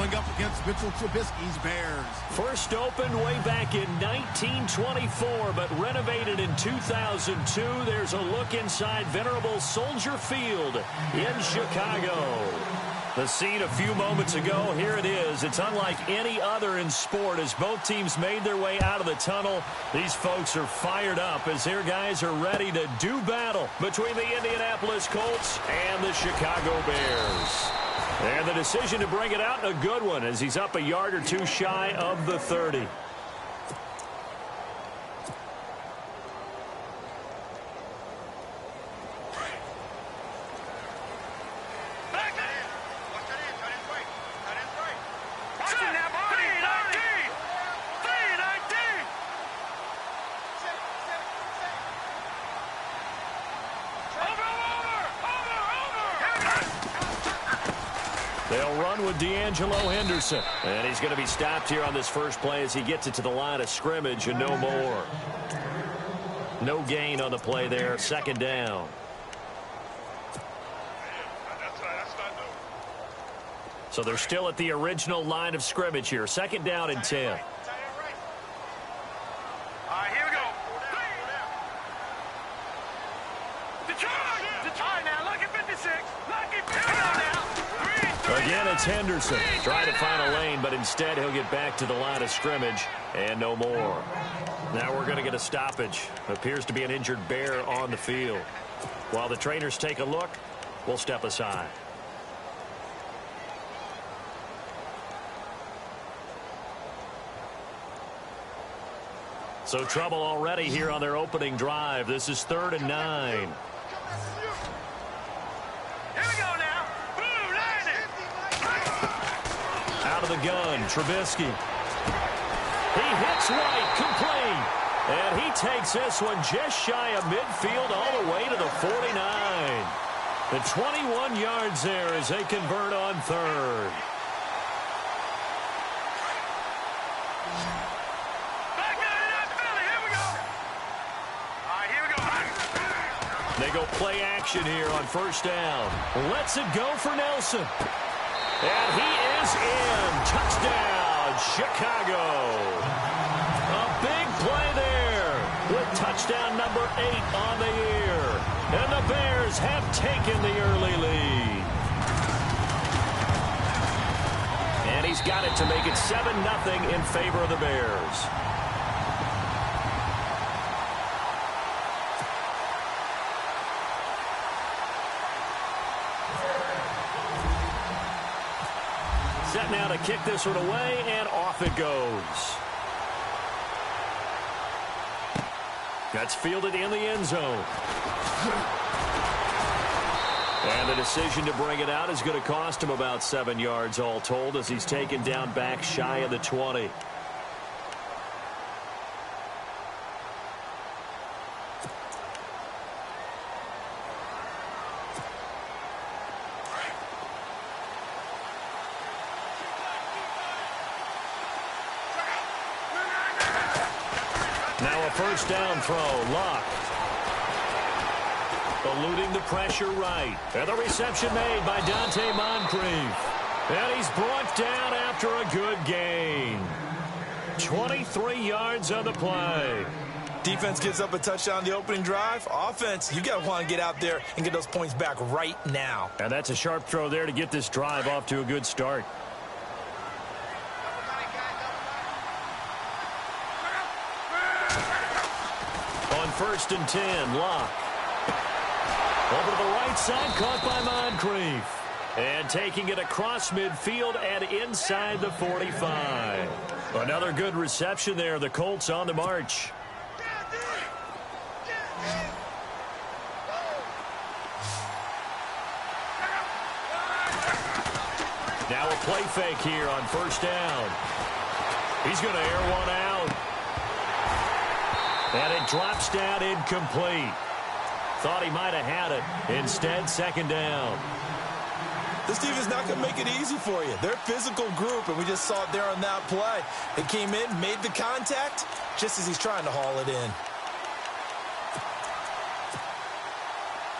going up against Mitchell Trubisky's Bears. First opened way back in 1924, but renovated in 2002. There's a look inside venerable Soldier Field in Chicago. The scene a few moments ago, here it is. It's unlike any other in sport as both teams made their way out of the tunnel. These folks are fired up as their guys are ready to do battle between the Indianapolis Colts and the Chicago Bears. And the decision to bring it out, a good one, as he's up a yard or two shy of the 30. They'll run with D'Angelo Henderson. And he's going to be stopped here on this first play as he gets it to the line of scrimmage and no more. No gain on the play there. Second down. So they're still at the original line of scrimmage here. Second down and 10. Again, it's Henderson trying to find a lane, but instead he'll get back to the line of scrimmage and no more. Now we're going to get a stoppage. Appears to be an injured Bear on the field. While the trainers take a look, we'll step aside. So trouble already here on their opening drive. This is 3rd and 9. Out of the gun, Trubisky. He hits right, complete. And he takes this one just shy of midfield all the way to the 49. The 21 yards there as they convert on 3rd. They go play action here on first down. Lets it go for Nelson. And he is in. Touchdown, Chicago. A big play there with touchdown number 8 on the year. And the Bears have taken the early lead. And he's got it to make it 7-0 in favor of the Bears. Set now to kick this one away, and off it goes. That's fielded in the end zone. And the decision to bring it out is going to cost him about 7 yards all told as he's taken down back shy of the 20. Now a first down throw. Luck. Eluding the pressure right. And the reception made by Dante Moncrief. And he's brought down after a good gain. 23 yards on the play. Defense gives up a touchdown on the opening drive. Offense, you got to want to get out there and get those points back right now. And that's a sharp throw there to get this drive off to a good start. On 1st and 10, Locke. Over to the right side, caught by Moncrief. And taking it across midfield and inside the 45. Another good reception there. The Colts on the march. Now a play fake here on first down. He's going to air one out. And it drops down incomplete. Thought he might have had it. Instead, second down. This team is not going to make it easy for you. They're a physical group, and we just saw it there on that play. They came in, made the contact, just as he's trying to haul it in.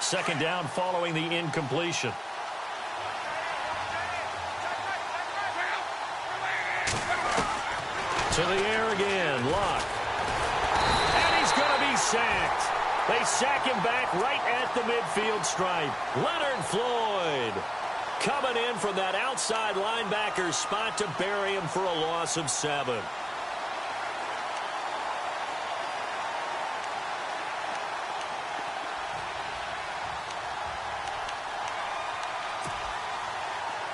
Second down following the incompletion. To the air again, Luck. And he's going to be sacked. They sack him back right at the midfield stripe. Leonard Floyd coming in from that outside linebacker spot to bury him for a loss of 7.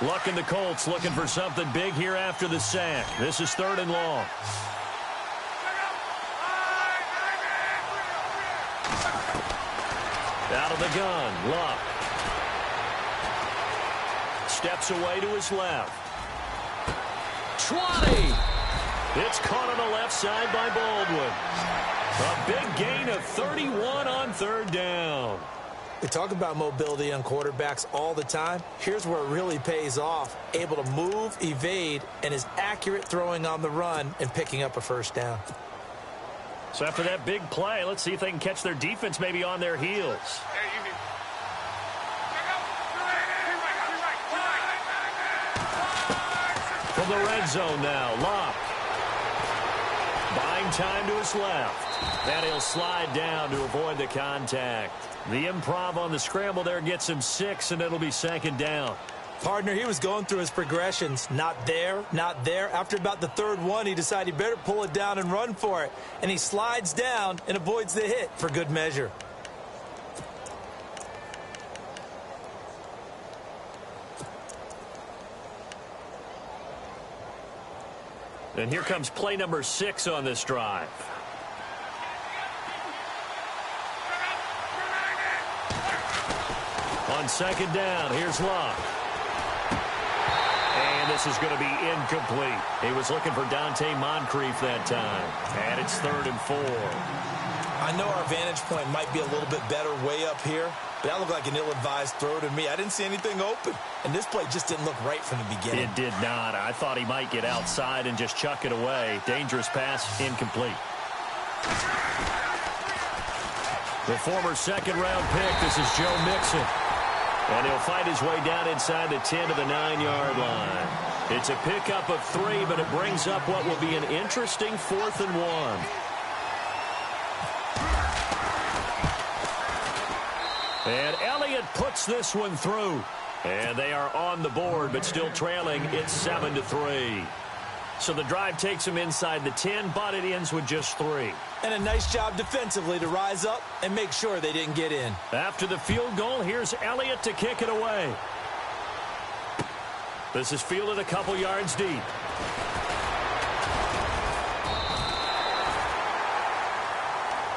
Luck and the Colts looking for something big here after the sack. This is 3rd and long. Out of the gun, Luck. Steps away to his left. 20. It's caught on the left side by Baldwin. A big gain of 31 on 3rd down. We talk about mobility on quarterbacks all the time. Here's where it really pays off. Able to move, evade, and is accurate throwing on the run and picking up a 1st down. So after that big play, let's see if they can catch their defense maybe on their heels. From the red zone now, Luck. Buying time to his left. And he'll slide down to avoid the contact. The improv on the scramble there gets him 6, and it'll be 2nd down. Partner, he was going through his progressions. Not there, not there. After about the 3rd one, he decided he better pull it down and run for it. And he slides down and avoids the hit for good measure. And here comes play number 6 on this drive. On 2nd down, here's Luck. And this is going to be incomplete. He was looking for Dante Moncrief that time. And it's 3rd and 4. I know our vantage point might be a little bit better way up here, but that looked like an ill-advised throw to me. I didn't see anything open, and this play just didn't look right from the beginning. It did not. I thought he might get outside and just chuck it away. Dangerous pass, incomplete. The former 2nd-round pick, this is Joe Mixon. And he'll fight his way down inside the 10 to the 9-yard line. It's a pickup of 3, but it brings up what will be an interesting 4th and 1. And Elliott puts this one through. And they are on the board, but still trailing. It's 7-3. So the drive takes them inside the 10, but it ends with just 3. And a nice job defensively to rise up and make sure they didn't get in. After the field goal, here's Elliott to kick it away. This is fielded a couple yards deep.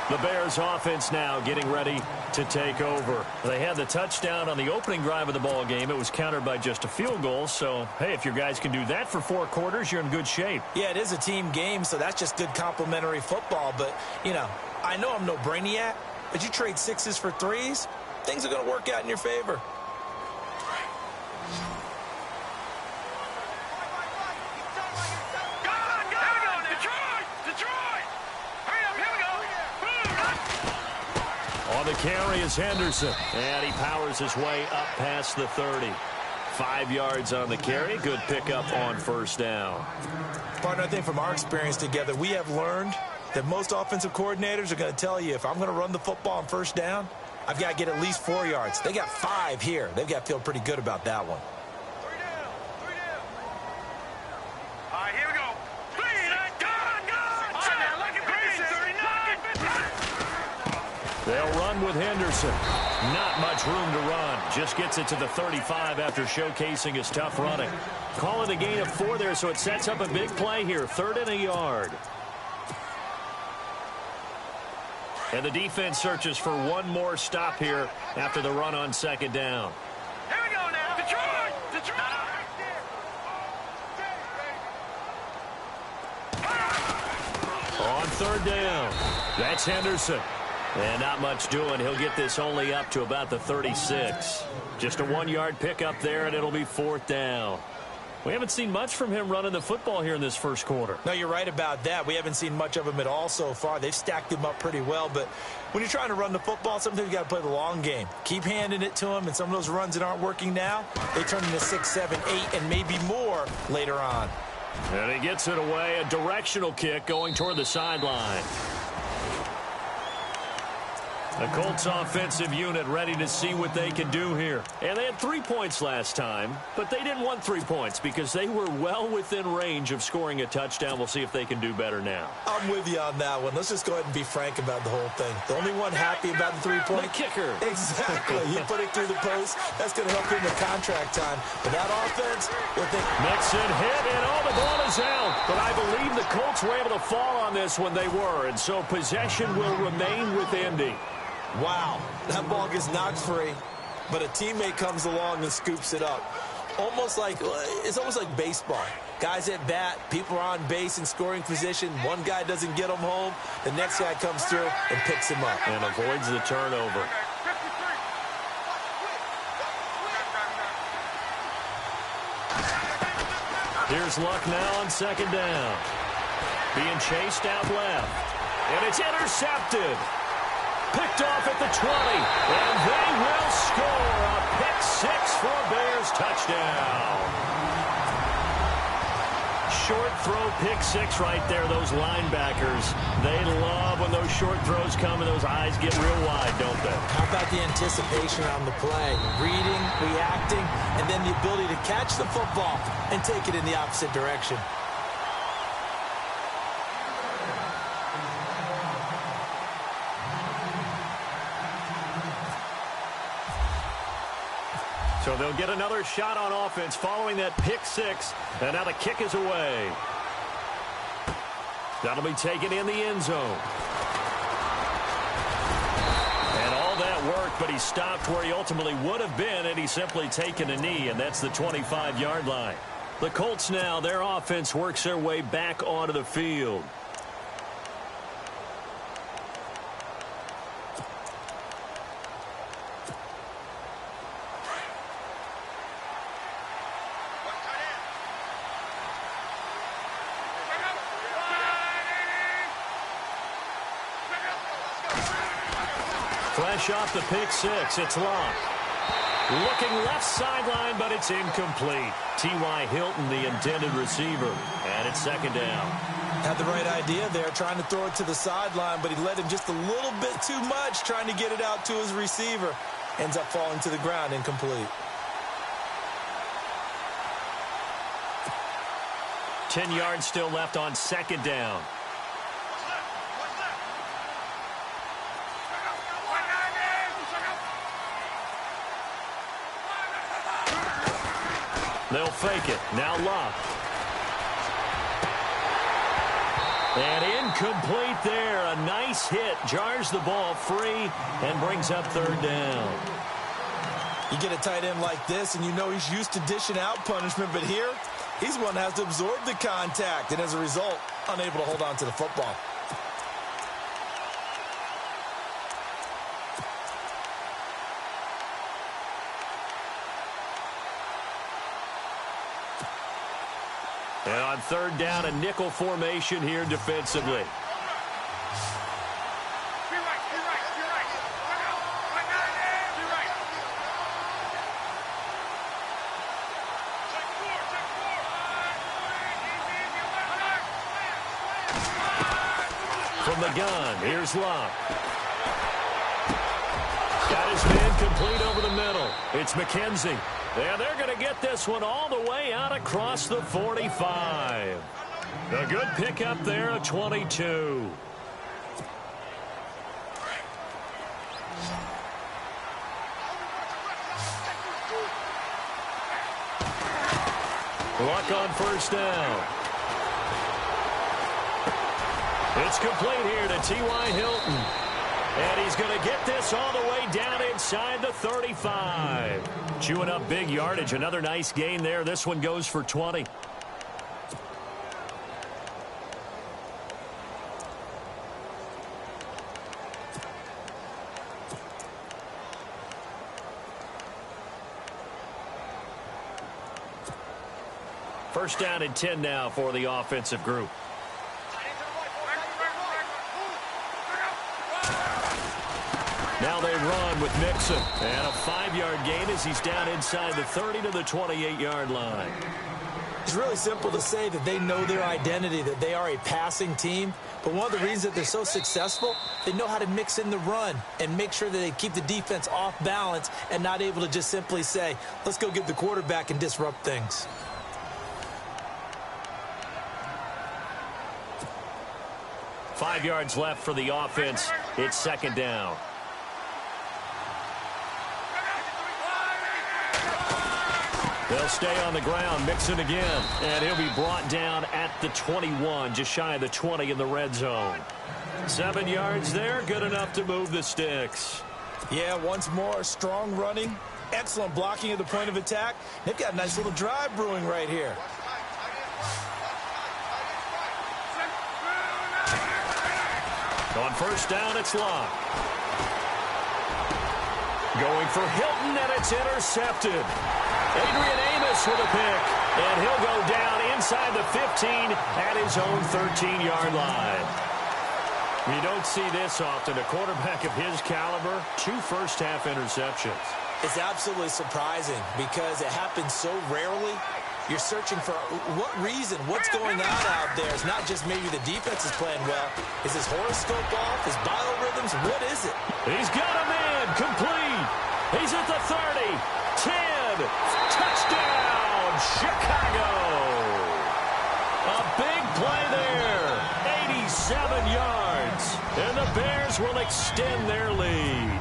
The Bears offense now getting ready to take over. They had the touchdown on the opening drive of the ball game. It was countered by just a field goal. So, hey, if your guys can do that for 4 quarters, you're in good shape. Yeah, it is a team game, so that's just good complimentary football. But, you know, I know I'm no brainiac, but you trade 6s for 3s, things are going to work out in your favor. On the carry is Henderson, and he powers his way up past the 30. 5 yards on the carry. Good pickup on 1st down. Partner, I think from our experience together, we have learned that most offensive coordinators are going to tell you, if I'm going to run the football on 1st down, I've got to get at least 4 yards. They got 5 here. They've got to feel pretty good about that one. They'll run with Henderson. Not much room to run. Just gets it to the 35 after showcasing his tough running. Call it a gain of 4 there, so it sets up a big play here. 3rd and a yard. And the defense searches for one more stop here after the run on 2nd down. Here we go now. Detroit! Detroit! On 3rd down. That's Henderson. And not much doing. He'll get this only up to about the 36. Just a 1-yard pickup there, and it'll be 4th down. We haven't seen much from him running the football here in this 1st quarter. No, you're right about that. We haven't seen much of him at all so far. They've stacked him up pretty well, but when you're trying to run the football, sometimes you got to play the long game. Keep handing it to him, and some of those runs that aren't working now, they turn into 6, 7, 8, and maybe more later on. And he gets it away, a directional kick going toward the sideline. The Colts offensive unit ready to see what they can do here. And they had 3 points last time, but they didn't want 3 points because they were well within range of scoring a touchdown. We'll see if they can do better now. I'm with you on that one. Let's just go ahead and be frank about the whole thing. The only one happy about the 3-point? The kicker. Exactly. He put it through the post. That's going to help him with contract time. But that offense, Mixon hit, and the ball is out. But I believe the Colts were able to fall on this when they were, and so possession will remain with Indy. Wow, that ball gets knocked free, but a teammate comes along and scoops it up. It's almost like baseball. Guys at bat, people are on base in scoring position. One guy doesn't get him home. The next guy comes through and picks him up. And avoids the turnover. Here's Luck now on second down. Being chased out left. And it's intercepted. Picked off at the 20, and they will score a pick-6 for a Bears touchdown. Short throw pick-6 right there, those linebackers. They love when those short throws come and those eyes get real wide, don't they? How about the anticipation on the play? Reading, reacting, and then the ability to catch the football and take it in the opposite direction. So they'll get another shot on offense following that pick-6, and now the kick is away. That'll be taken in the end zone. And all that work, but he stopped where he ultimately would have been had he simply taken a knee, and that's the 25-yard line. The Colts now, their offense works their way back onto the field. Fresh off the pick-6, it's Luck. Looking left sideline, but it's incomplete. T.Y. Hilton, the intended receiver, and it's second down. Had the right idea there, trying to throw it to the sideline, but he led him just a little bit too much, trying to get it out to his receiver. Ends up falling to the ground, incomplete. 10 yards still left on second down. They'll fake it. Now Luck. And incomplete there. A nice hit. Jars the ball free and brings up third down. You get a tight end like this, and you know he's used to dishing out punishment, but here, he's one that has to absorb the contact, and as a result, unable to hold on to the football. And on third down, a nickel formation here defensively. From the gun, here's Luck. Got his man complete over the middle. It's McKenzie. And they're going to get this one all the way out across the 45. A good pickup there, a 22. Luck on first down. It's complete here to T.Y. Hilton. And he's going to get this all the way down inside the 35. Chewing up big yardage. Another nice gain there. This one goes for 20. First down and 10 now for the offensive group. Now they run with Mixon. And a 5-yard gain as he's down inside the 30 to the 28-yard line. It's really simple to say that they know their identity, that they are a passing team. But one of the reasons that they're so successful, they know how to mix in the run and make sure that they keep the defense off balance and not able to just simply say, let's go get the quarterback and disrupt things. 5 yards left for the offense. It's second down. They'll stay on the ground, Mixon again, and he'll be brought down at the 21, just shy of the 20 in the red zone. 7 yards there, good enough to move the sticks. Yeah, once more, strong running, excellent blocking at the point of attack. They've got a nice little drive brewing right here. On first down, it's Locke. Going for Hilton, and it's intercepted. Adrian Amos with a pick, and he'll go down inside the 15 at his own 13-yard line. You don't see this often. A quarterback of his caliber, 2 first-half interceptions. It's absolutely surprising because it happens so rarely. You're searching for what reason, what's going on out there. It's not just maybe the defense is playing well. Is his horoscope off, his biorhythms? What is it? He's got a man, complete. He's at the 30, 10. Touchdown, Chicago. A big play there, 87 yards, and the Bears will extend their lead.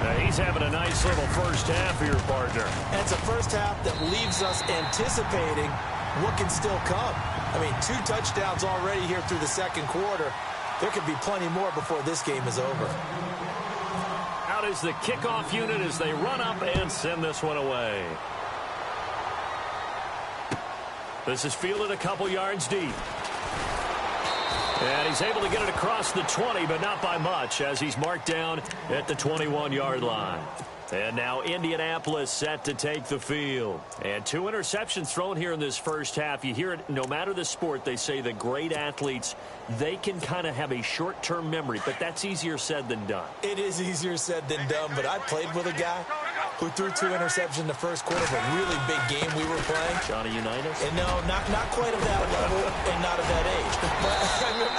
Now he's having a nice little first half here, partner. And it's a first half that leaves us anticipating what can still come. I mean, 2 touchdowns already here through the second quarter. There could be plenty more before this game is over. Out is the kickoff unit as they run up and send this one away. This is fielded a couple yards deep. And he's able to get it across the 20, but not by much, as he's marked down at the 21-yard line. And now Indianapolis set to take the field. And 2 interceptions thrown here in this first half. You hear it, no matter the sport, they say the great athletes, they can kind of have a short-term memory, but that's easier said than done. It is easier said than done, but I played with a guy who threw 2 interceptions in the first quarter of a really big game we were playing. Johnny Unitas? And no, not quite of that level and not of that age. But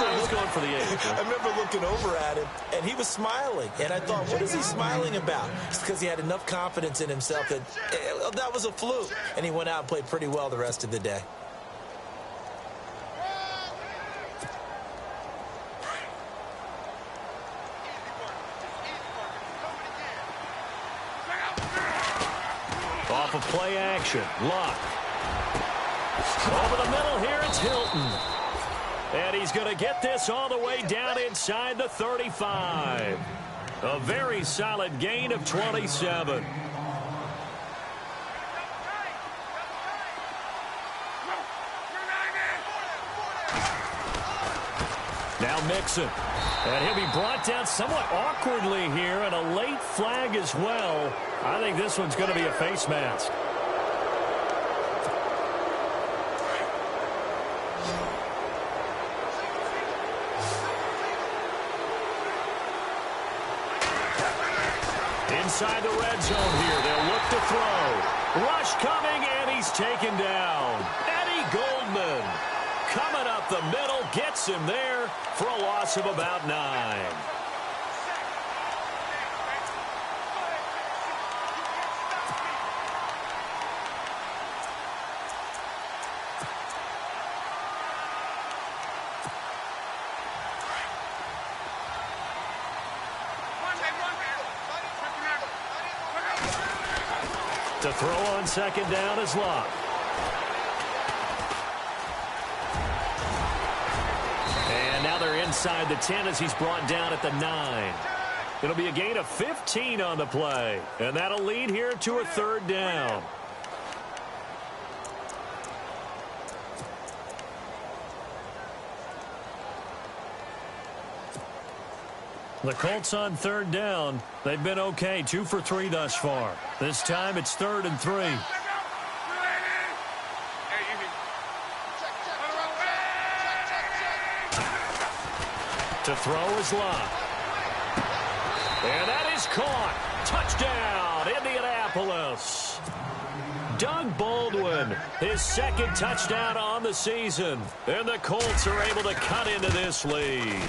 I was going for the age. I remember looking over at him, and he was smiling. And I thought, what is he smiling about? It's because he had enough confidence in himself that that was a fluke. And he went out and played pretty well the rest of the day. Off of play action, Locke. Over the middle here, it's Hilton. And he's going to get this all the way down inside the 35. A very solid gain of 27. Now Mixon. And he'll be brought down somewhat awkwardly here, and a late flag as well. I think this one's going to be a face mask. Inside the red zone here, they'll look to throw. Rush coming, and he's taken down. Eddie Goldman coming up the middle, gets him there for a loss of about 9. To throw on second down is Locke. And now they're inside the 10 as he's brought down at the 9. It'll be a gain of 15 on the play. And that'll lead here to a third down. The Colts on third down. They've been okay, 2 for 3 thus far. This time it's 3rd and 3. To throw is Locke. And that is caught. Touchdown, Indianapolis. Doug Baldwin, his second touchdown on the season. And the Colts are able to cut into this lead.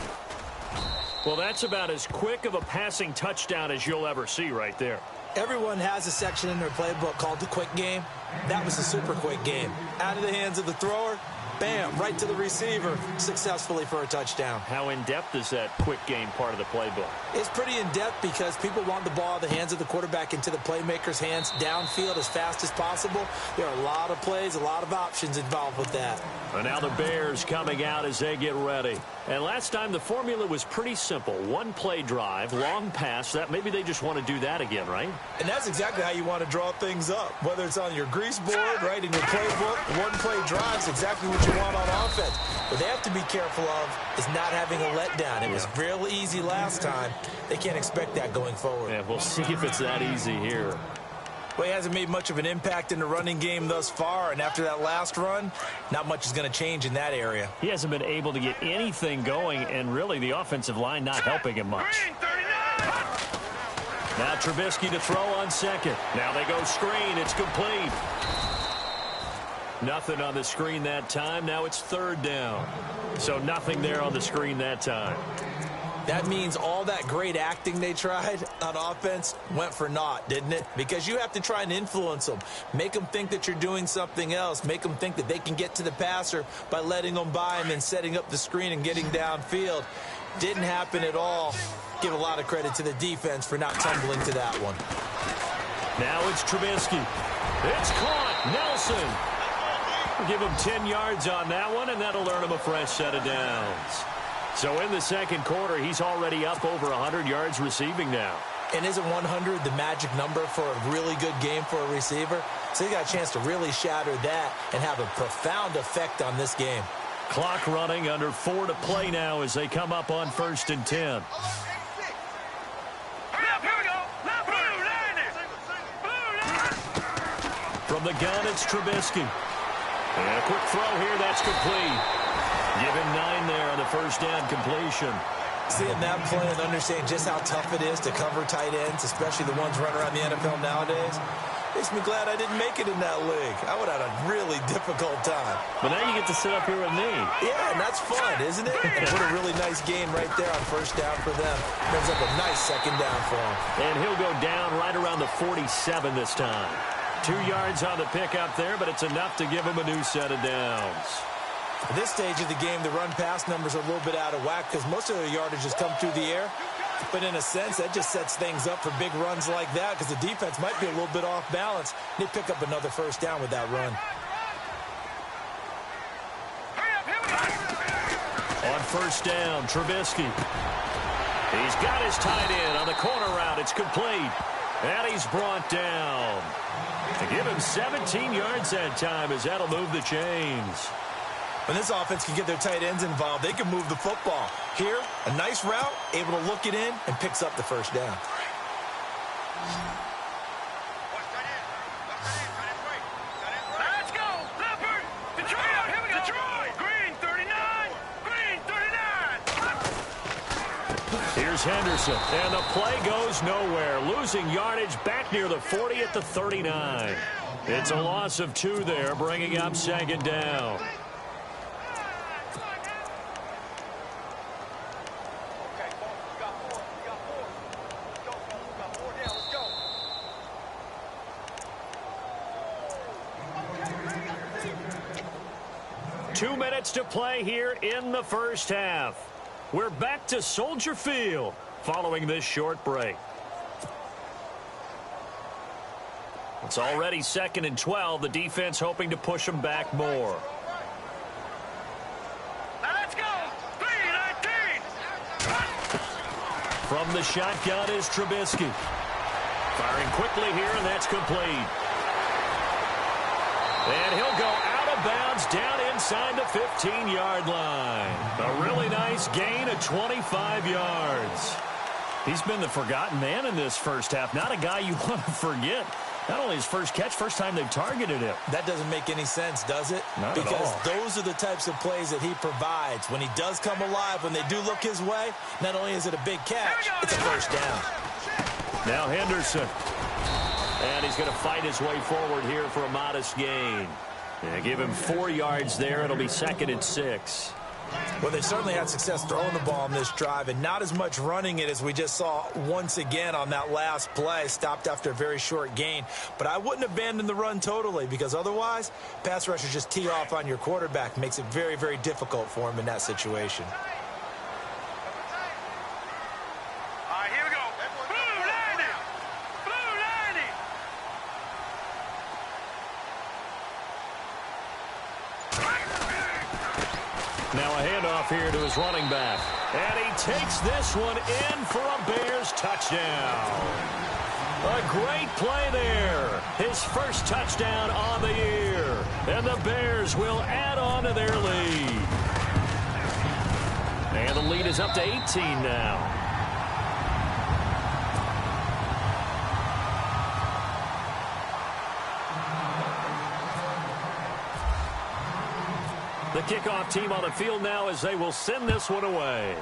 Well, that's about as quick of a passing touchdown as you'll ever see right there. Everyone has a section in their playbook called the quick game. That was a super quick game. Out of the hands of the thrower, bam, right to the receiver, successfully for a touchdown. How in-depth is that quick game part of the playbook? It's pretty in-depth because people want the ball out of the hands of the quarterback into the playmaker's hands downfield as fast as possible. There are a lot of plays, a lot of options involved with that. And now the Bears coming out as they get ready. And last time the formula was pretty simple. One play drive, long pass. That maybe they just want to do that again, right? And that's exactly how you want to draw things up. Whether it's on your grease board, right, in your playbook, one play drive is exactly what you want on offense. What they have to be careful of is not having a letdown. It was real easy last time. They can't expect that going forward. Yeah, we'll see if it's that easy here. Well, he hasn't made much of an impact in the running game thus far, and after that last run, not much is going to change in that area. He hasn't been able to get anything going, and really the offensive line not helping him much. Now Trubisky to throw on second. Now they go screen. It's complete. Nothing on the screen that time. Now it's third down. So nothing there on the screen that time. That means all that great acting they tried on offense went for naught, didn't it? Because you have to try and influence them. Make them think that you're doing something else. Make them think that they can get to the passer by letting them by and then setting up the screen and getting downfield. Didn't happen at all. Give a lot of credit to the defense for not tumbling to that one. Now it's Trubisky. It's caught. Nelson. Give him 10 yards on that one, and that'll earn him a fresh set of downs. So in the second quarter, he's already up over 100 yards receiving now. And isn't 100 the magic number for a really good game for a receiver? So he got a chance to really shatter that and have a profound effect on this game. Clock running, under 4 to play now as they come up on 1st and 10. From the gun, it's Trubisky. And a quick throw here, that's complete. Give him 9 there on the first down completion. Seeing that play and understanding just how tough it is to cover tight ends, especially the ones running around the NFL nowadays, makes me glad I didn't make it in that league. I would have had a really difficult time. But now you get to sit up here with me. Yeah, and that's fun, isn't it? And put a really nice game right there on first down for them. Brings up a nice second down for him. And he'll go down right around the 47 this time. 2 yards on the pickup there, but it's enough to give him a new set of downs. At this stage of the game, the run-pass numbers are a little bit out of whack because most of the yardage has come through the air. But in a sense, that just sets things up for big runs like that because the defense might be a little bit off balance. They pick up another first down with that run. On first down, Trubisky. He's got his tight end on the corner route. It's complete. And he's brought down. To give him 17 yards that time as that'll move the chains. When this offense can get their tight ends involved, they can move the football. Here, a nice route, able to look it in, and picks up the first down. Let's go! Leopard! Detroit! Here we go! Detroit! Green 39! Green 39! Here's Henderson. And the play goes nowhere. Losing yardage back near the 40 at the 39. It's a loss of 2 there, bringing up second down. 2 minutes to play here in the first half. We're back to Soldier Field following this short break. It's already 2nd and 12. The defense hoping to push them back more. Now let's go! 3-19! From the shotgun is Trubisky. Firing quickly here, and that's complete. And he'll go out of bounds down inside the 15-yard line. A really nice gain of 25 yards. He's been the forgotten man in this first half. Not a guy you want to forget. Not only his first catch, first time they've targeted him. That doesn't make any sense, does it? Not because at all. Those are the types of plays that he provides. When he does come alive, when they do look his way, not only is it a big catch, it's a first down. Now Henderson. And he's going to fight his way forward here for a modest gain. Give him 4 yards there. It'll be 2nd and 6. Well, they certainly had success throwing the ball on this drive and not as much running it as we just saw once again on that last play. Stopped after a very short gain. But I wouldn't abandon the run totally, because otherwise, pass rushers just tee off on your quarterback. Makes it very, very difficult for him in that situation. All right, here we go. Blue 90. Blue 90. Now a handoff here to his running back. And he takes this one in for a Bears touchdown. A great play there. His first touchdown on the year. And the Bears will add on to their lead. And the lead is up to 18 now. The kickoff team on the field now as they will send this one away.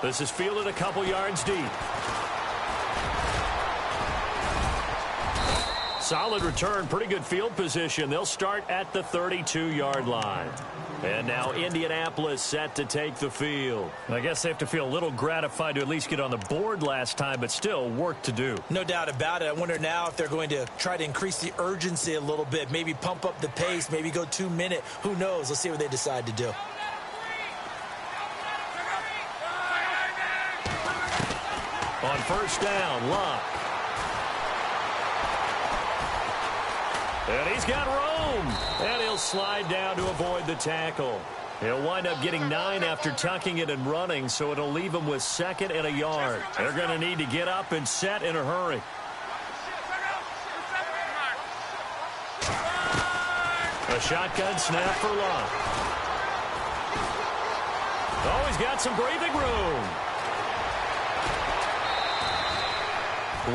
This is fielded a couple yards deep. Solid return, pretty good field position. They'll start at the 32-yard line. And now Indianapolis set to take the field. I guess they have to feel a little gratified to at least get on the board last time, but still work to do. No doubt about it. I wonder now if they're going to try to increase the urgency a little bit, maybe pump up the pace, maybe go 2-minute. Who knows? Let's see what they decide to do. On first down, Luck. And he's got room. And he'll slide down to avoid the tackle. He'll wind up getting 9 after tucking it and running, so it'll leave him with 2nd and a yard. They're going to need to get up and set in a hurry. A shotgun snap for Luck. Oh, he's got some breathing room.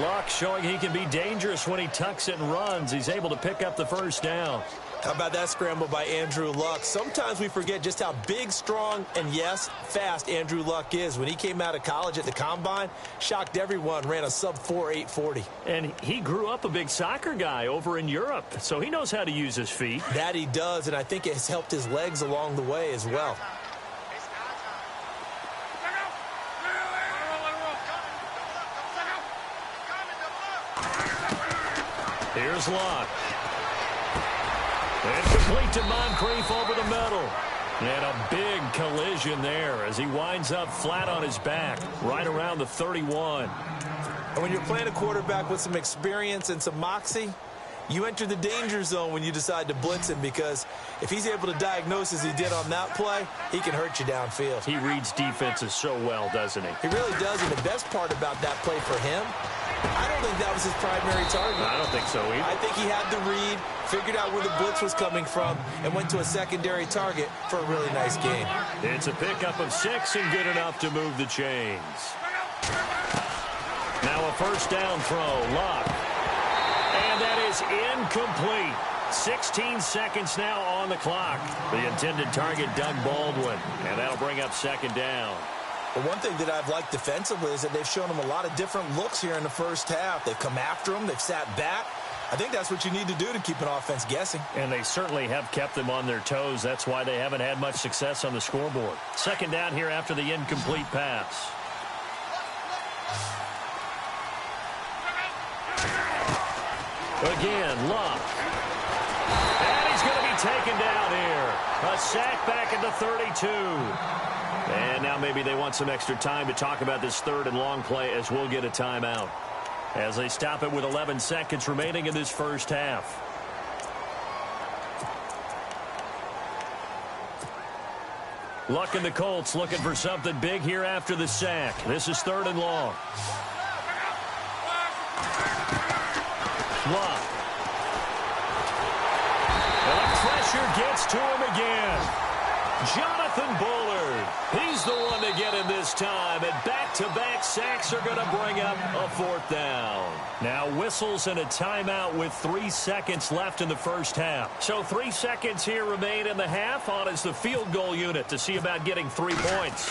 Luck showing he can be dangerous when he tucks it and runs. He's able to pick up the first down. How about that scramble by Andrew Luck? Sometimes we forget just how big, strong, and, yes, fast Andrew Luck is. When he came out of college at the Combine, shocked everyone, ran a sub-4 840. And he grew up a big soccer guy over in Europe, so he knows how to use his feet. That he does, and I think it has helped his legs along the way as well. Here's Luck. And complete to Moncrief over the middle. And a big collision there as he winds up flat on his back, right around the 31. And when you're playing a quarterback with some experience and some moxie, you enter the danger zone when you decide to blitz him, because if he's able to diagnose as he did on that play, he can hurt you downfield. He reads defenses so well, doesn't he? He really does, and the best part about that play for him, I don't think that was his primary target. I don't think so either. I think he had the read, figured out where the blitz was coming from, and went to a secondary target for a really nice gain. It's a pickup of 6 and good enough to move the chains. Now a first down throw, Luck. And that is incomplete. 16 seconds now on the clock. The intended target, Doug Baldwin. And that'll bring up 2nd down. But one thing that I've liked defensively is that they've shown him a lot of different looks here in the first half. They've come after him. They've sat back. I think that's what you need to do to keep an offense guessing. And they certainly have kept them on their toes. That's why they haven't had much success on the scoreboard. 2nd down here after the incomplete pass. Again, Luck. And he's going to be taken down here. A sack back at the 32. And now maybe they want some extra time to talk about this 3rd and long play, as we'll get a timeout. As they stop it with 11 seconds remaining in this first half. Luck and the Colts looking for something big here after the sack. This is 3rd and long. Luck. And the pressure gets to him again. Jonathan Bullard. He's the one to get him this time. And back-to-back sacks are going to bring up a 4th down. Now whistles and a timeout with 3 seconds left in the first half. So 3 seconds here remain in the half. On is the field goal unit to see about getting 3 points.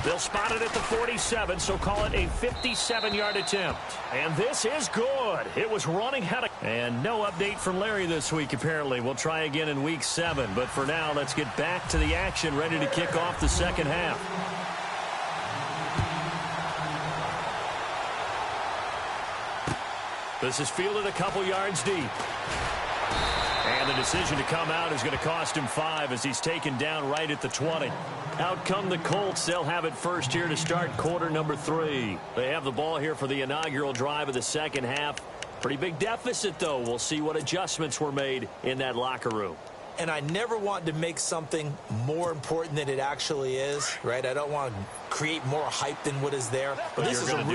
They'll spot it at the 47, so call it a 57-yard attempt. And this is good. It was running out of... And no update from Larry this week, apparently. We'll try again in Week 7. But for now, let's get back to the action, ready to kick off the second half. This is fielded a couple yards deep. And the decision to come out is going to cost him 5 as he's taken down right at the 20. Out come the Colts. They'll have it first here to start quarter number 3. They have the ball here for the inaugural drive of the second half. Pretty big deficit, though. We'll see what adjustments were made in that locker room. And I never want to make something more important than it actually is, right? I don't want to create more hype than what is there. But this is I'm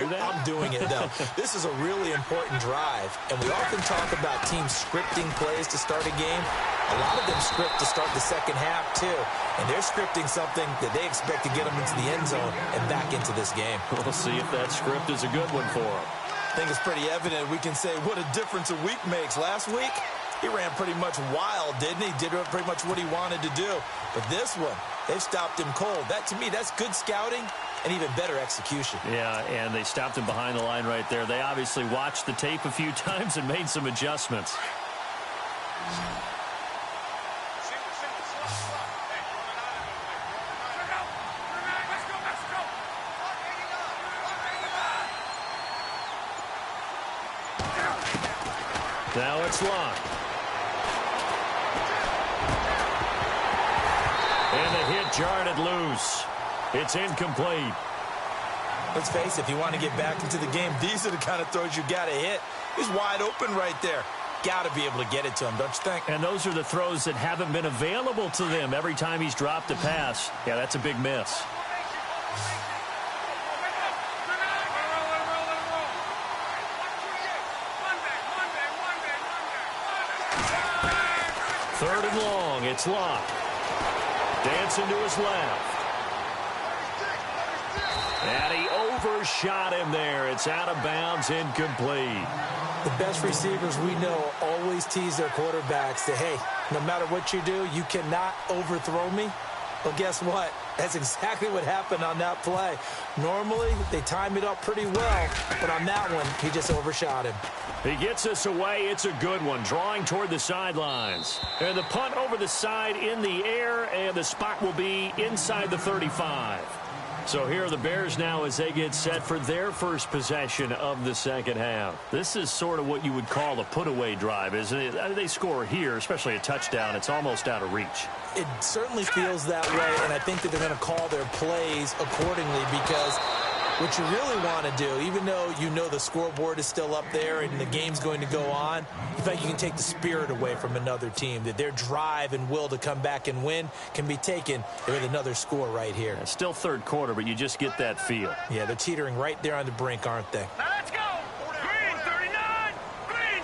doing it, though. This is a really important drive. And we often talk about teams scripting plays to start a game. A lot of them script to start the second half, too. And they're scripting something that they expect to get them into the end zone and back into this game. We'll see if that script is a good one for them. I think it's pretty evident. We can say what a difference a week makes. Last week, he ran pretty much wild, didn't he? Did pretty much what he wanted to do. But this one, they've stopped him cold. That, to me, that's good scouting and even better execution. Yeah, and they stopped him behind the line right there. They obviously watched the tape a few times and made some adjustments. Now it's locked. And the hit jarred it loose. It's incomplete. Let's face it, if you want to get back into the game, these are the kind of throws you got to hit. He's wide open right there. Got to be able to get it to him, don't you think? And those are the throws that haven't been available to them every time he's dropped a pass. Yeah, that's a big miss. Third and long. It's locked. Dancing to his left. And he overshot him there. It's out of bounds, incomplete. The best receivers we know always tease their quarterbacks that, hey, no matter what you do, you cannot overthrow me. Well, guess what? That's exactly what happened on that play. Normally, they time it up pretty well, but on that one, he just overshot him. He gets us away. It's a good one, drawing toward the sidelines. And the punt over the side in the air, and the spot will be inside the 35. So here are the Bears now as they get set for their first possession of the second half. This is sort of what you would call a put-away drive, isn't it? They score here, especially a touchdown. It's almost out of reach. It certainly feels that way, and I think that they're going to call their plays accordingly because what you really want to do, even though you know the scoreboard is still up there and the game's going to go on, you think you can take the spirit away from another team, that their drive and will to come back and win can be taken with another score right here. It's still third quarter, but you just get that feel. Yeah, they're teetering right there on the brink, aren't they? Now let's go. Green 39. Green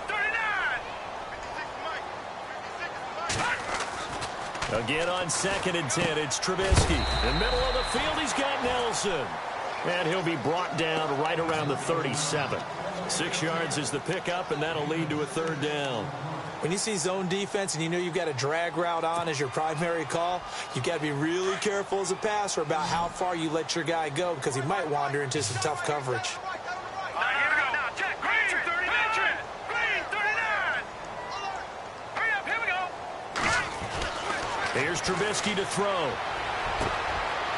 39. Again on 2nd and 10, it's Trubisky. In the middle of the field, he's got Nelson. And he'll be brought down right around the 37. 6 yards is the pickup, and that'll lead to a third down. When you see zone defense and you know you've got a drag route on as your primary call, you've got to be really careful as a passer about how far you let your guy go because he might wander into some tough coverage. Now here we go. Now check. Green 39. Green 39. Hurry up. Here we go. Here's Trubisky to throw.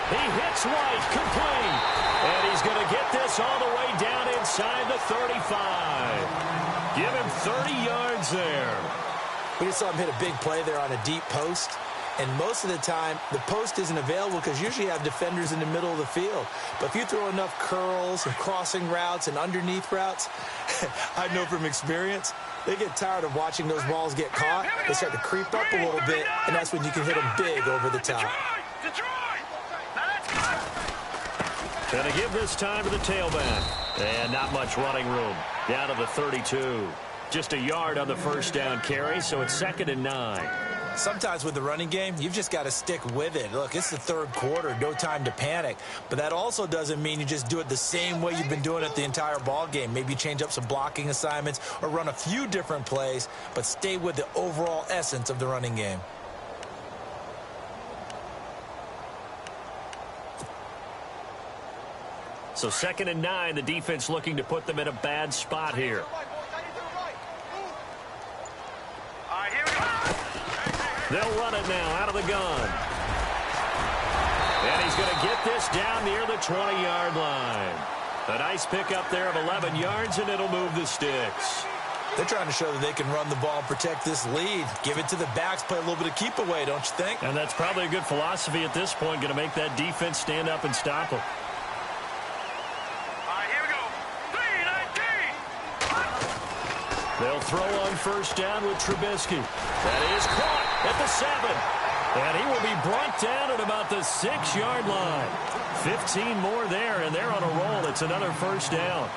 He hits White, complete. And he's going to get this all the way down inside the 35. Give him 30 yards there. We just saw him hit a big play there on a deep post. And most of the time, the post isn't available because usually you have defenders in the middle of the field. But if you throw enough curls and crossing routes and underneath routes, I know from experience, they get tired of watching those balls get caught. They start to creep up a little bit, and that's when you can hit them big over the top. Going to give this time to the tailback. And not much running room. Down to the 32. Just a yard on the first down carry, so it's 2nd and 9. Sometimes with the running game, you've just got to stick with it. Look, it's the third quarter, no time to panic. But that also doesn't mean you just do it the same way you've been doing it the entire ball game. Maybe change up some blocking assignments or run a few different plays, but stay with the overall essence of the running game. So 2nd and 9, the defense looking to put them in a bad spot here. All right, here we go. They'll run it now out of the gun. And he's going to get this down near the 20-yard line. A nice pickup there of 11 yards, and it'll move the sticks. They're trying to show that they can run the ball and protect this lead. Give it to the backs, play a little bit of keep away, don't you think? And that's probably a good philosophy at this point, going to make that defense stand up and stop them. All right, here we go. 3-19. They'll throw on 1st down with Trubisky. That is caught at the 7. And he will be brought down at about the 6-yard line. 15 more there, and they're on a roll. It's another 1st down.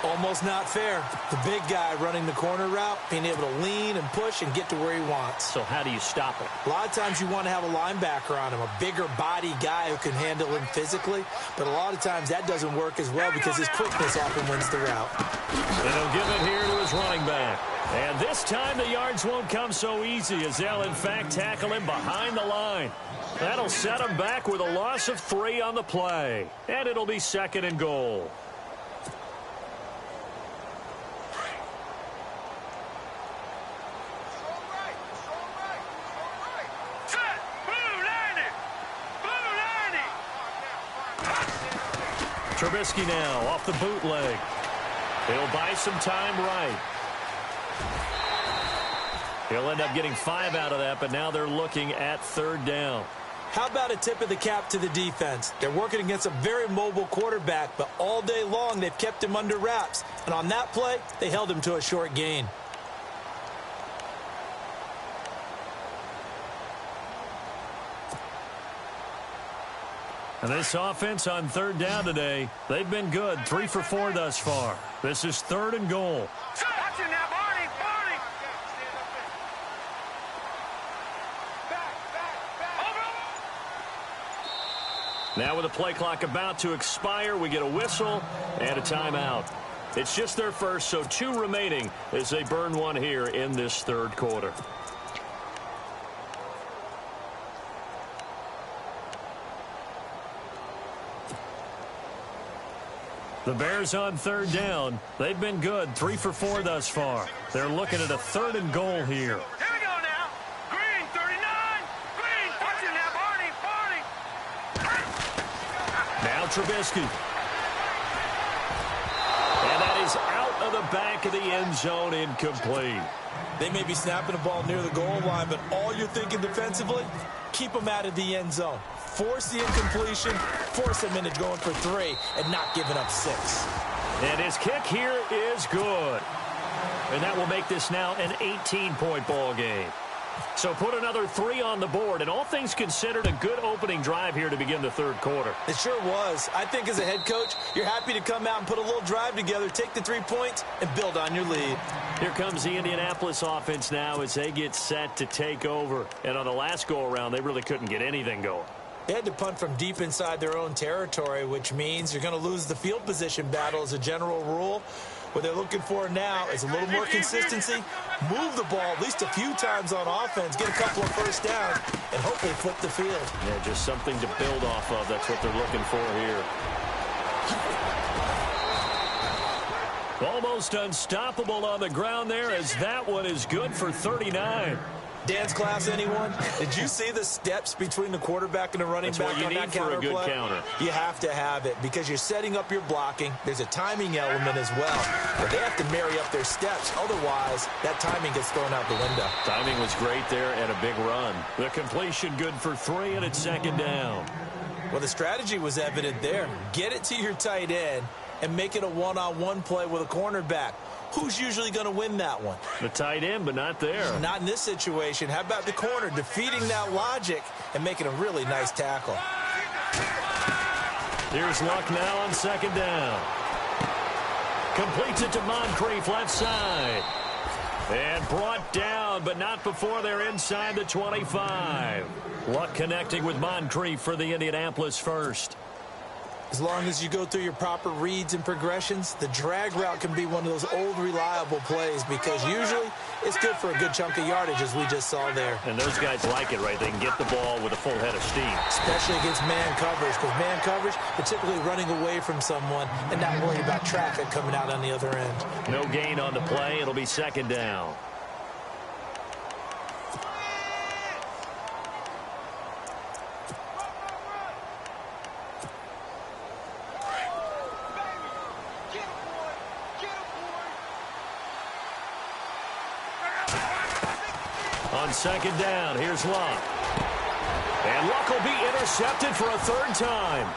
Almost not fair. The big guy running the corner route, being able to lean and push and get to where he wants. So how do you stop him? A lot of times you want to have a linebacker on him, a bigger body guy who can handle him physically. But a lot of times that doesn't work as well because his quickness often wins the route. And he'll give it here to his running back. And this time the yards won't come so easy as they'll, in fact, tackle him behind the line. That'll set him back with a loss of 3 on the play. And it'll be 2nd and goal. Trubisky now off the bootleg. He'll buy some time right. He'll end up getting 5 out of that, but now they're looking at 3rd down. How about a tip of the cap to the defense? They're working against a very mobile quarterback, but all day long they've kept him under wraps. And on that play, they held him to a short gain. And this offense on 3rd down today, they've been good. 3 for 4 thus far. This is 3rd and goal. Watch it now, Barney. Now with the play clock about to expire, we get a whistle and a timeout. It's just their first, so 2 remaining as they burn one here in this 3rd quarter. The Bears on 3rd down. They've been good. 3 for 4 thus far. They're looking at a 3rd and goal here. Here we go now. Green, 39. Green, watch it now, Barney. Now Trubisky. And that is out of the back of the end zone, incomplete. They may be snapping the ball near the goal line, but all you're thinking defensively, keep them out of the end zone. Force the incompletion, force them into going for 3 and not giving up 6. And his kick here is good. And that will make this now an 18-point ball game. So put another 3 on the board, and all things considered, a good opening drive here to begin the 3rd quarter. It sure was. I think as a head coach, you're happy to come out and put a little drive together, take the 3 points, and build on your lead. Here comes the Indianapolis offense now as they get set to take over. And on the last go-around, they really couldn't get anything going. They had to punt from deep inside their own territory, which means you're going to lose the field position battle as a general rule. What they're looking for now is a little more consistency, move the ball at least a few times on offense, get a couple of 1st downs, and hopefully flip the field. Yeah, just something to build off of. That's what they're looking for here. Almost unstoppable on the ground there as that one is good for 39. Dance class, anyone? Did you see the steps between the quarterback and the running back on that counter play? That's what you need for a good counter. You have to have it because you're setting up your blocking. There's a timing element as well. But they have to marry up their steps. Otherwise, that timing gets thrown out the window. Timing was great there and a big run. The completion good for 3, and it's 2nd down. Well, the strategy was evident there. Get it to your tight end and make it a one-on-one play with a cornerback. Who's usually going to win that one? The tight end, but not there. Not in this situation. How about the corner defeating that logic and making a really nice tackle? Here's Luck now on 2nd down. Completes it to Moncrief, left side. And brought down, but not before they're inside the 25. Luck connecting with Moncrief for the Indianapolis first. As long as you go through your proper reads and progressions, the drag route can be one of those old reliable plays because usually it's good for a good chunk of yardage, as we just saw there. And those guys like it, right? They can get the ball with a full head of steam. Especially against man coverage, because man coverage, they're typically running away from someone and not worried about traffic coming out on the other end. No gain on the play. It'll be second down. On second down, here's Luck. And Luck will be intercepted for a third time.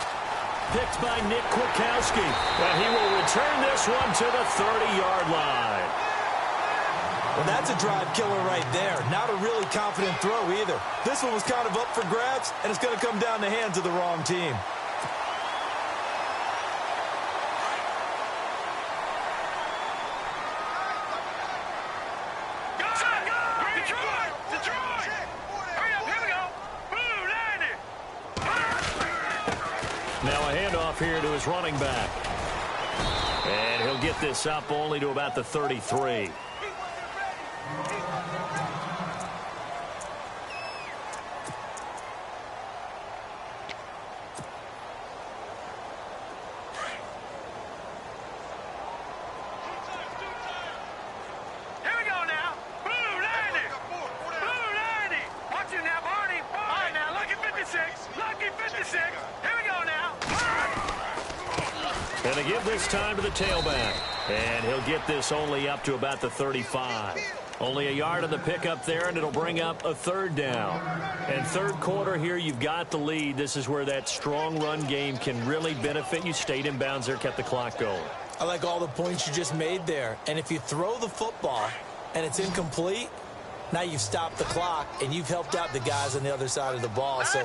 Picked by Nick Kwiatkowski. And he will return this one to the 30-yard line. Well, that's a drive killer right there. Not a really confident throw either. This one was kind of up for grabs, and it's going to come down the hands of the wrong team. Now a handoff here to his running back. And he'll get this up only to about the 33. And they give this time to the tailback. And he'll get this only up to about the 35. Only a yard on the pickup there, and it'll bring up a third down. And third quarter here, you've got the lead. This is where that strong run game can really benefit you. Stayed in bounds there, kept the clock going. I like all the points you just made there. And if you throw the football and it's incomplete, now you've stopped the clock, and you've helped out the guys on the other side of the ball. So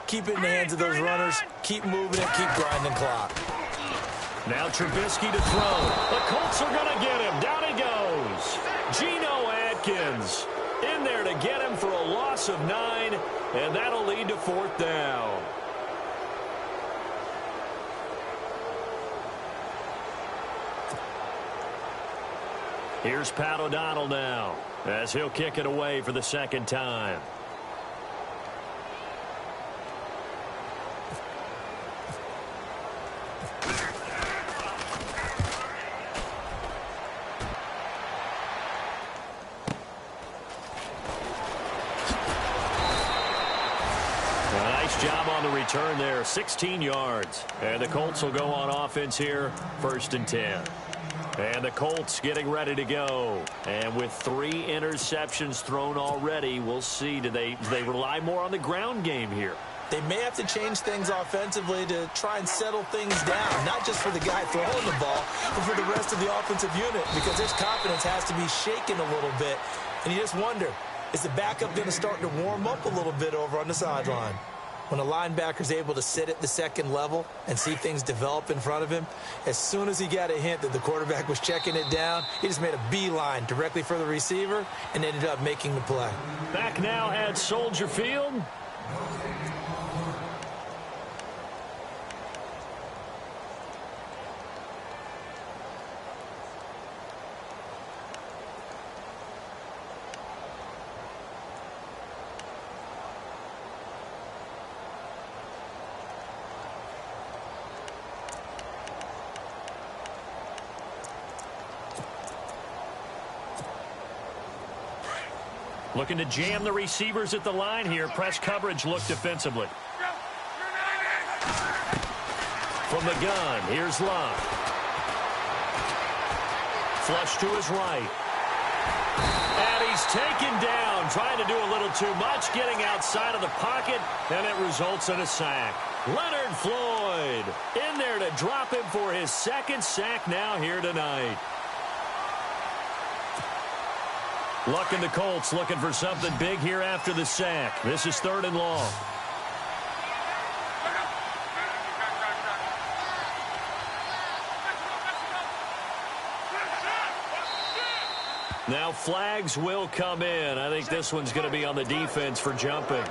keep it in the hands of those runners. Keep moving it. Keep grinding clock. Now Trubisky to throw. The Colts are going to get him. Down he goes. Geno Atkins in there to get him for a loss of 9, and that'll lead to fourth down. Here's Pat O'Donnell now as he'll kick it away for the second time. Job on the return there, 16 yards. And the Colts will go on offense here, 1st and 10. And the Colts getting ready to go. And with 3 interceptions thrown already, we'll see. Do they rely more on the ground game here? They may have to change things offensively to try and settle things down, not just for the guy throwing the ball, but for the rest of the offensive unit, because his confidence has to be shaken a little bit. And you just wonder, is the backup going to start to warm up a little bit over on the sideline? When a linebacker's able to sit at the second level and see things develop in front of him, as soon as he got a hint that the quarterback was checking it down, he just made a beeline directly for the receiver and ended up making the play. Back now at Soldier Field. Looking to jam the receivers at the line here. Press coverage look defensively. From the gun, here's Luck. Flush to his right. And he's taken down, trying to do a little too much, getting outside of the pocket, and it results in a sack. Leonard Floyd in there to drop him for his 2nd sack now here tonight. Luck and the Colts looking for something big here after the sack. This is 3rd and long. Now flags will come in. I think this one's going to be on the defense for jumping.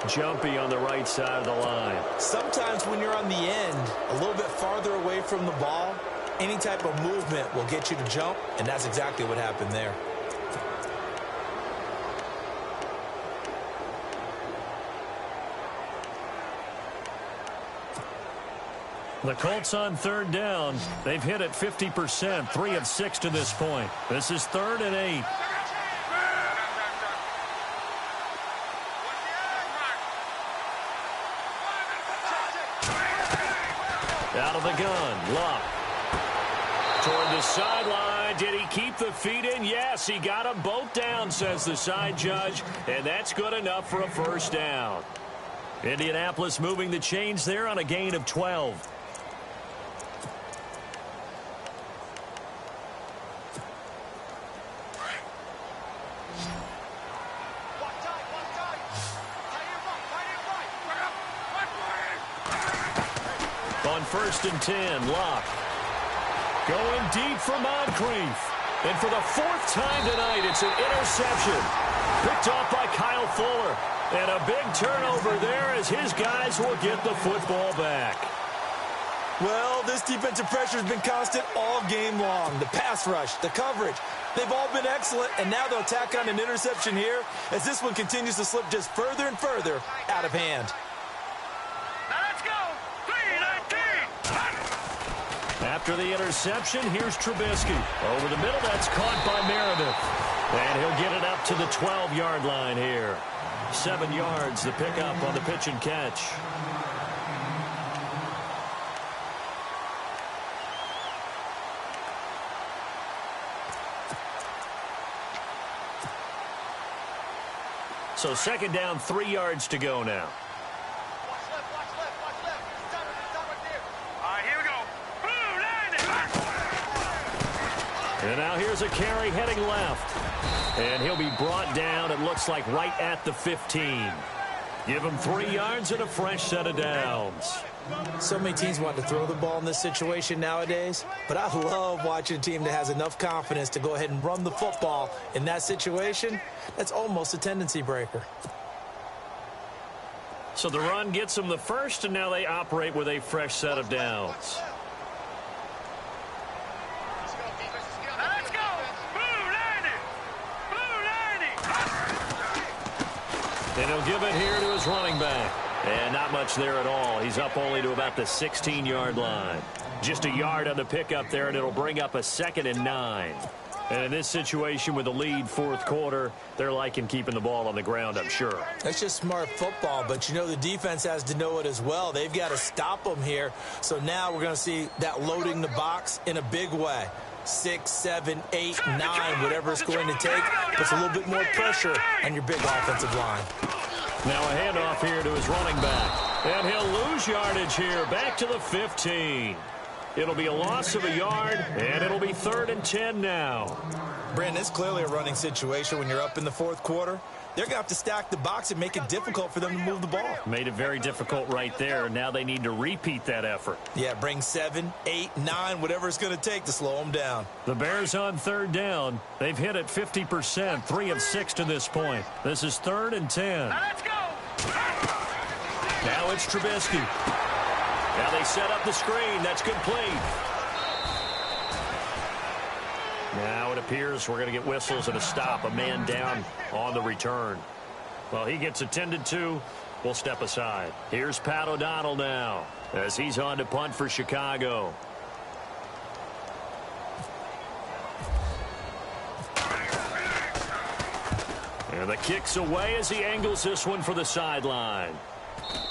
Jumpy on the right side of the line. Sometimes when you're on the end, a little bit farther away from the ball, any type of movement will get you to jump, and that's exactly what happened there. The Colts on third down. They've hit it 50%, 3 of 6 to this point. This is 3rd and 8. Out of the gun, Luck. Toward the sideline. Did he keep the feet in? Yes, he got them both down, says the side judge, and that's good enough for a first down. Indianapolis moving the chains there on a gain of 12. On 1st and 10, Locke. Going deep for Moncrief. And for the 4th time tonight, it's an interception. Picked off by Kyle Fuller. And a big turnover there as his guys will get the football back. Well, this defensive pressure has been constant all game long. The pass rush, the coverage, they've all been excellent, and now they'll tack on an interception here as this one continues to slip just further and further out of hand. Now let's go. 3-19. After the interception, here's Trubisky. Over the middle, that's caught by Meredith. And he'll get it up to the 12-yard line here. 7 yards, the pickup on the pitch and catch. So 2nd down, 3 yards to go now. And now here's a carry heading left. And he'll be brought down, it looks like, right at the 15. Give him 3 yards and a fresh set of downs. So many teams want to throw the ball in this situation nowadays, but I love watching a team that has enough confidence to go ahead and run the football in that situation. That's almost a tendency breaker. So the run gets them the first, and now they operate with a fresh set of downs. And he'll give it here to his running back. And not much there at all. He's up only to about the 16-yard line. Just a yard on the pickup there, and it'll bring up a 2nd and 9. And in this situation with the lead 4th quarter, they're liking keeping the ball on the ground, I'm sure. That's just smart football, but you know the defense has to know it as well. They've got to stop them here. So now we're going to see that loading the box in a big way. 6, 7, 8, 9, whatever it's going to take, puts a little bit more pressure on your big offensive line. Now a handoff here to his running back. And he'll lose yardage here, back to the 15. It'll be a loss of a yard, and it'll be 3rd and 10 now. Brandon, it's clearly a running situation when you're up in the 4th quarter. They're going to have to stack the box and make it difficult for them to move the ball. Made it very difficult right there. Now they need to repeat that effort. Yeah, bring 7, 8, 9, whatever it's going to take to slow them down. The Bears on 3rd down. They've hit it 50%, 3 of 6 to this point. This is 3rd and 10. Now let's go. Now it's Trubisky. Now they set up the screen. That's complete. Now it appears we're going to get whistles and a stop. A man down on the return. Well, he gets attended to. We'll step aside. Here's Pat O'Donnell now as he's on to punt for Chicago. And the kick's away as he angles this one for the sideline.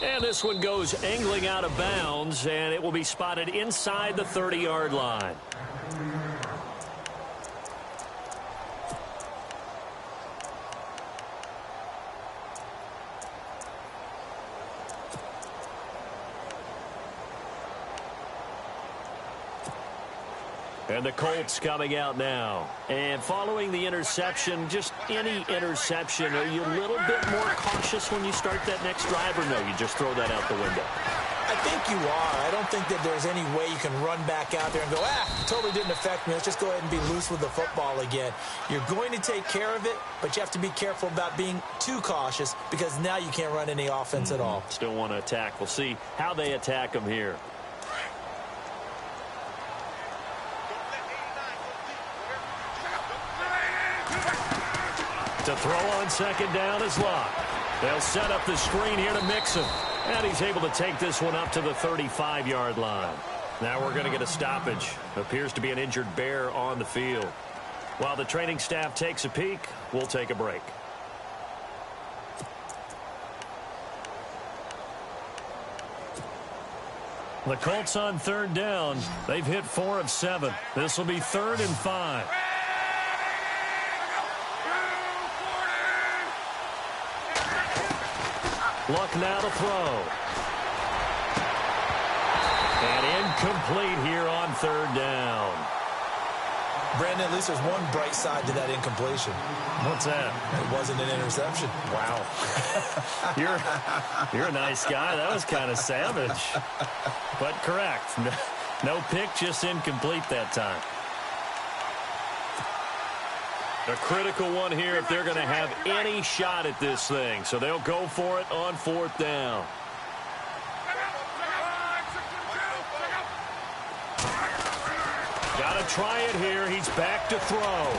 And this one goes angling out of bounds, and it will be spotted inside the 30-yard line. And the Colts coming out now. And following the interception, just any interception, are you a little bit more cautious when you start that next drive, or no, you just throw that out the window? I think you are. I don't think that there's any way you can run back out there and go, totally didn't affect me. Let's just go ahead and be loose with the football again. You're going to take care of it, but you have to be careful about being too cautious because now you can't run any offense at all. Still want to attack. We'll see how they attack them here. To throw on second down is Locke. They'll set up the screen here to Mixon. And he's able to take this one up to the 35-yard line. Now we're going to get a stoppage. Appears to be an injured Bear on the field. While the training staff takes a peek, we'll take a break. The Colts on third down. They've hit 4 of 7. This will be 3rd and 5. Luck now to throw. And incomplete here on 3rd down. Brandon, at least there's one bright side to that incompletion. What's that? It wasn't an interception. Wow. You're a nice guy. That was kind of savage. But correct. No pick, just incomplete that time. A critical one here if they're going to have any shot at this thing. So they'll go for it on 4th down. Got to try it here. He's back to throw.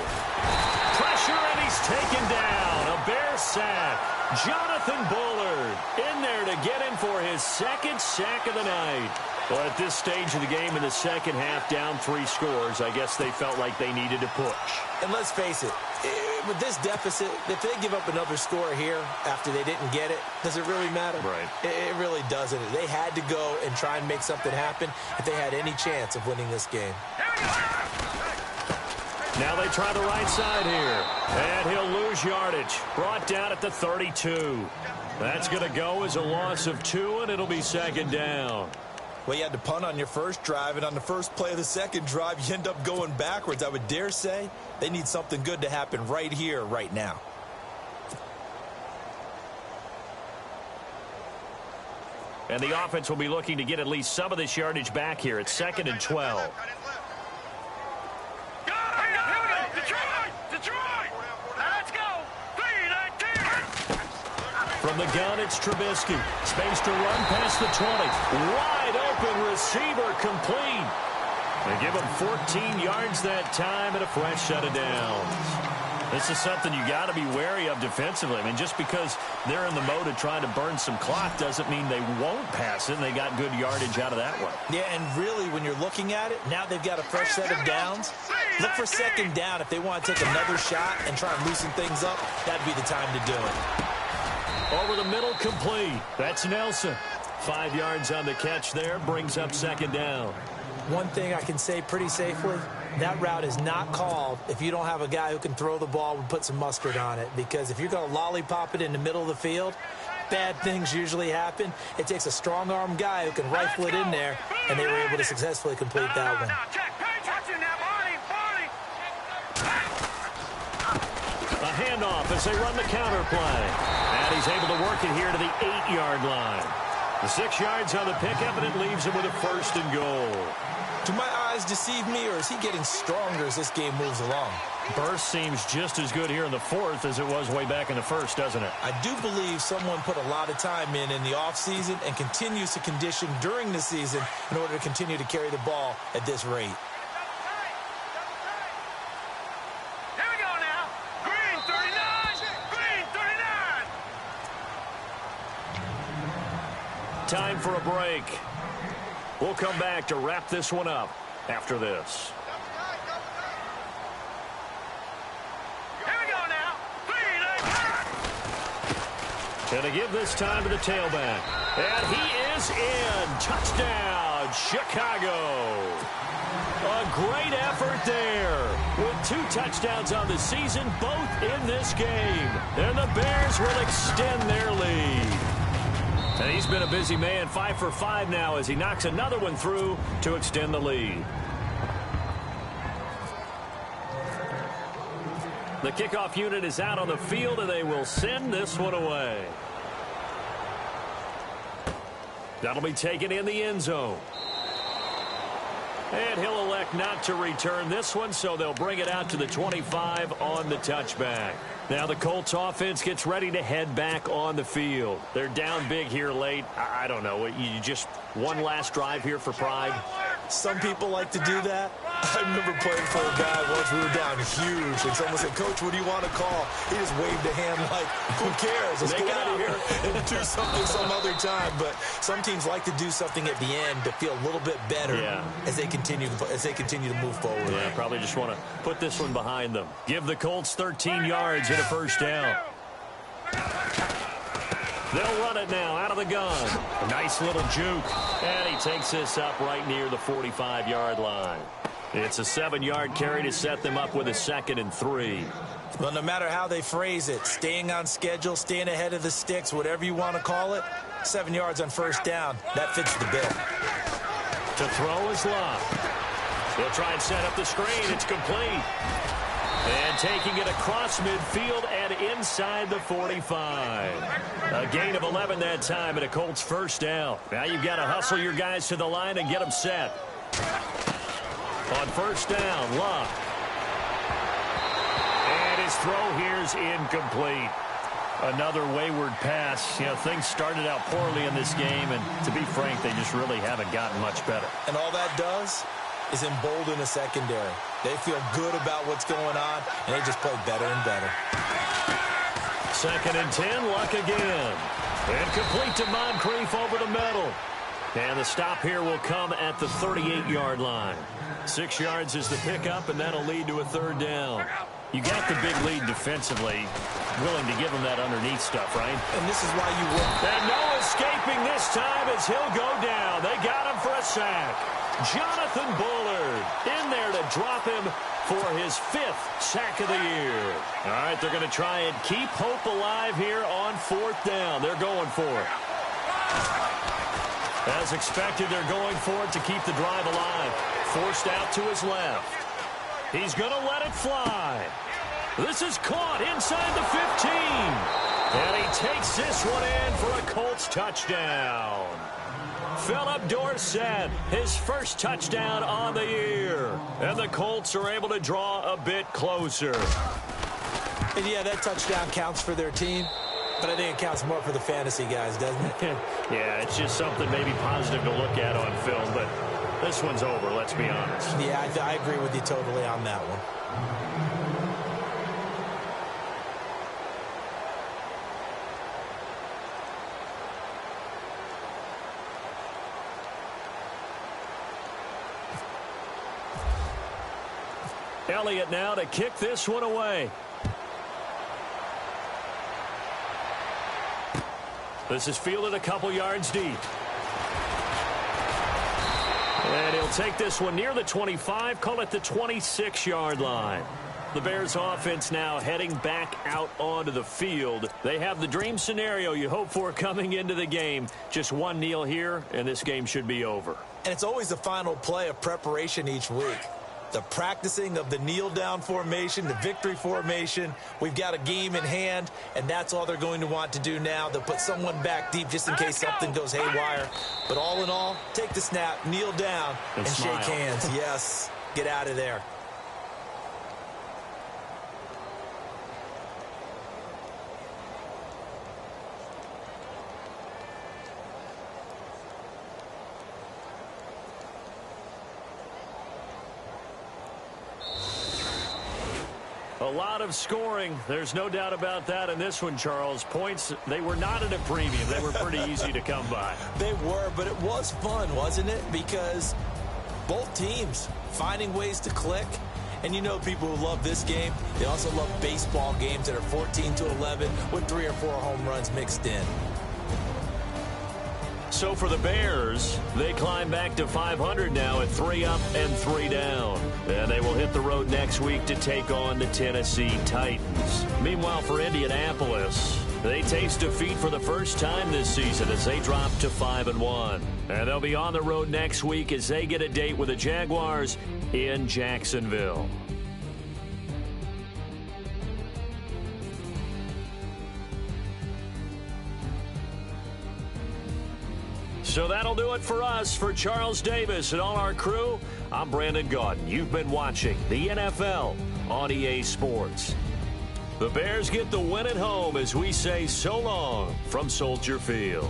Pressure, and he's taken down. A Bear sack. Jonathan Bullard in there to get him for his 2nd sack of the night. Well, at this stage of the game in the second half, down 3 scores, I guess they felt like they needed to push. And let's face it, with this deficit, if they give up another score here after they didn't get it, does it really matter? Right. It really doesn't. They had to go and try and make something happen if they had any chance of winning this game. Now they try the right side here. And he'll lose yardage. Brought down at the 32. That's going to go as a loss of 2, and it'll be 2nd down. Well, you had to punt on your first drive, and on the first play of the second drive, you end up going backwards. I would dare say they need something good to happen right here, right now. And the offense will be looking to get at least some of this yardage back here. It's 2nd and 12. From the gun, it's Trubisky. Space to run past the 20. Wide open receiver complete. They give him 14 yards that time and a fresh set of downs. This is something you got to be wary of defensively. I mean, just because they're in the mode of trying to burn some clock doesn't mean they won't pass it, and they got good yardage out of that one. Yeah, and really, when you're looking at it, now they've got a fresh set of downs. Look for 2nd down. If they want to take another shot and try and loosen things up, that'd be the time to do it. Over the middle, complete. That's Nelson. 5 yards on the catch there, brings up 2nd down. One thing I can say pretty safely, that route is not called if you don't have a guy who can throw the ball and put some mustard on it. Because if you're going to lollipop it in the middle of the field, bad things usually happen. It takes a strong-arm guy who can rifle it in there, and they were able to successfully complete that one. A handoff as they run the counter play. And he's able to work it here to the 8-yard line. The 6 yards on the pickup, and it leaves him with a 1st and goal. Do my eyes deceive me, or is he getting stronger as this game moves along? Burst seems just as good here in the 4th as it was way back in the 1st, doesn't it? I do believe someone put a lot of time in the offseason and continues to condition during the season in order to continue to carry the ball at this rate. Here we go now. Green 39. Green 39. Time for a break. We'll come back to wrap this one up after this. Here we go now. And to give this time to the tailback. And he is in. Touchdown, Chicago. A great effort there. With 2 touchdowns on the season, both in this game. And the Bears will extend their lead. And he's been a busy man, 5 for 5 now as he knocks another one through to extend the lead. The kickoff unit is out on the field, and they will send this one away. That'll be taken in the end zone. And he'll elect not to return this one, so they'll bring it out to the 25 on the touchback. Now the Colts offense gets ready to head back on the field. They're down big here late. I don't know. You just one last drive here for pride? Some people like to do that. I remember playing for a guy once. We were down huge, and someone said, "Coach, what do you want to call?" He just waved a hand like, "Who cares? Let's get out of here and do something some other time." But some teams like to do something at the end to feel a little bit better as they continue to move forward. Yeah, probably just want to put this one behind them. Give the Colts 13 yards and a first down. They'll run it now out of the gun. A nice little juke. And he takes this up right near the 45-yard line. It's a 7-yard carry to set them up with a 2nd and 3. Well, no matter how they phrase it, staying on schedule, staying ahead of the sticks, whatever you want to call it, 7 yards on first down, that fits the bill. To throw is Love. He'll try and set up the screen. It's complete. And taking it across midfield and inside the 45. A gain of 11 that time and a Colts first down. Now you've got to hustle your guys to the line and get them set. On first down, Love. And his throw here's incomplete. Another wayward pass. You know, things started out poorly in this game, and to be frank, they just really haven't gotten much better. And all that does is embolden a secondary. They feel good about what's going on, and they just play better and better. 2nd and 10, Luck again. And complete to Moncrief over the middle. And the stop here will come at the 38-yard line. 6 yards is the pickup, and that'll lead to a 3rd down. You got the big lead defensively. Willing to give him that underneath stuff, right? And this is why you win. And no escaping this time as he'll go down. They got him for a sack. Jonathan Bullard in there to drop him for his 5th sack of the year. All right, they're going to try and keep hope alive here on 4th down. They're going for it. As expected, they're going for it to keep the drive alive. Forced out to his left. He's going to let it fly. This is caught inside the 15. And he takes this one in for a Colts touchdown. Philip Dorsett, his first touchdown on the year. And the Colts are able to draw a bit closer. And yeah, that touchdown counts for their team. But I think it counts more for the fantasy guys, doesn't it? Yeah, it's just something maybe positive to look at on film. But this one's over, let's be honest. Yeah, I agree with you totally on that one. Elliott now to kick this one away. This is fielded a couple yards deep. And he'll take this one near the 25, call it the 26-yard line. The Bears offense now heading back out onto the field. They have the dream scenario you hope for coming into the game. Just one kneel here, and this game should be over. And it's always the final play of preparation each week. The practicing of the kneel-down formation, the victory formation. We've got a game in hand, and that's all they're going to want to do now. They'll put someone back deep just in case something goes haywire. But all in all, take the snap, kneel down, and shake hands. Yes, get out of there. A lot of scoring. There's no doubt about that in this one, Charles. Points, they were not at a premium. They were pretty easy to come by. They were, but it was fun, wasn't it? Because both teams finding ways to click. And you know people who love this game, they also love baseball games that are 14-11 with 3 or 4 home runs mixed in. So for the Bears, they climb back to 500 now at 3 up and 3 down. And they will hit the road next week to take on the Tennessee Titans. Meanwhile, for Indianapolis, they taste defeat for the first time this season as they drop to 5-1. And they'll be on the road next week as they get a date with the Jaguars in Jacksonville. So that'll do it for us. For Charles Davis and all our crew, I'm Brandon Gaudin. You've been watching the NFL on EA Sports. The Bears get the win at home as we say so long from Soldier Field.